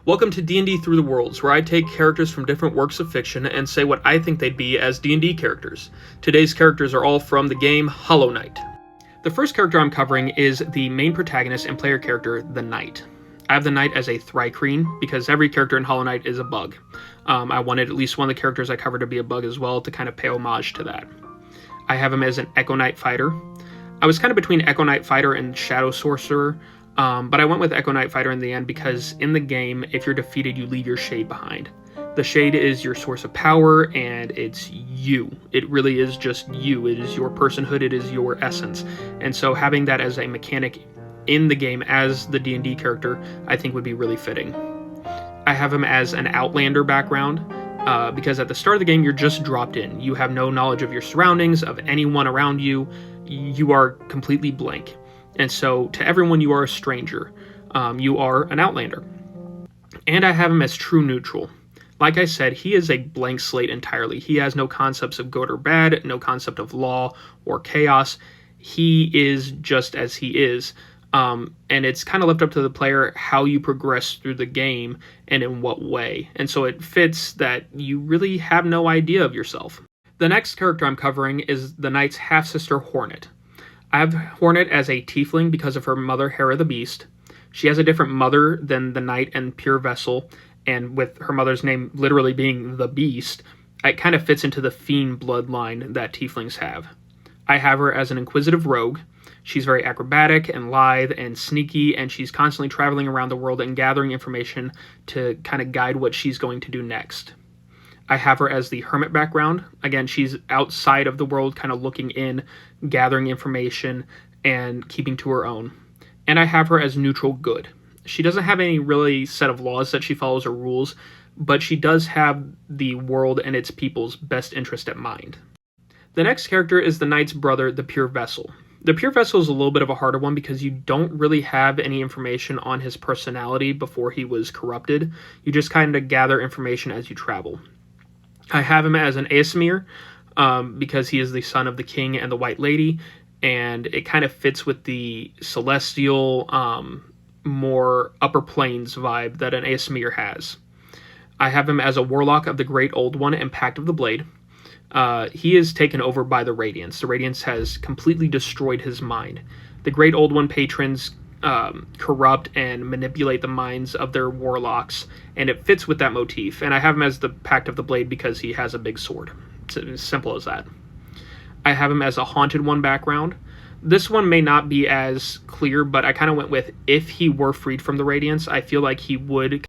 Welcome to D&D Through the Worlds, where I take characters from different works of fiction and say what I think they'd be as D&D characters. Today's characters are all from the game Hollow Knight. The first character I'm covering is the main protagonist and player character, the Knight. I have the Knight as a Thri-kreen, because every character in Hollow Knight is a bug. I wanted at least one of the characters I covered to be a bug as well, to kind of pay homage to that. I have him as an Echo Knight fighter. I was kind of between Echo Knight fighter and Shadow Sorcerer, but I went with Echo Knight fighter in the end because in the game, if you're defeated, you leave your shade behind. The shade is your source of power, and it's you. It really is just you. It is your personhood. It is your essence. And so having that as a mechanic in the game as the D&D character, I think would be really fitting. I have him as an Outlander background, because at the start of the game, you're just dropped in. You have no knowledge of your surroundings, of anyone around you. You are completely blank. And so to everyone, you are a stranger. You are an Outlander. And I have him as true neutral. Like I said, he is a blank slate entirely. He has no concepts of good or bad, no concept of law or chaos. He is just as he is. And it's kind of left up to the player how you progress through the game and in what way. And so it fits that you really have no idea of yourself. The next character I'm covering is the Knight's half-sister, Hornet. I have Hornet as a tiefling because of her mother, Hera the Beast. She has a different mother than the Knight and Pure Vessel, and with her mother's name literally being the Beast, it kind of fits into the fiend bloodline that tieflings have. I have her as an inquisitive rogue. She's very acrobatic and lithe and sneaky, and she's constantly traveling around the world and gathering information to kind of guide what she's going to do next. I have her as the hermit background. Again, she's outside of the world, kind of looking in, gathering information, and keeping to her own. And I have her as neutral good. She doesn't have any really set of laws that she follows or rules, but she does have the world and its people's best interest at mind. The next character is the Knight's brother, the Pure Vessel. The Pure Vessel is a little bit of a harder one because you don't really have any information on his personality before he was corrupted. You just kind of gather information as you travel. I have him as an Aesir, because he is the son of the king and the White Lady, and it kind of fits with the celestial, more upper planes vibe that an Aesir has. I have him as a warlock of the Great Old One and Pact of the Blade. He is taken over by the Radiance. The Radiance has completely destroyed his mind. The Great Old One patrons corrupt and manipulate the minds of their warlocks, and it fits with that motif. And I have him as the Pact of the Blade because he has a big sword. It's as simple as that. I have him as a Haunted One background. This one may not be as clear, but I kind of went with if he were freed from the Radiance, I feel like he would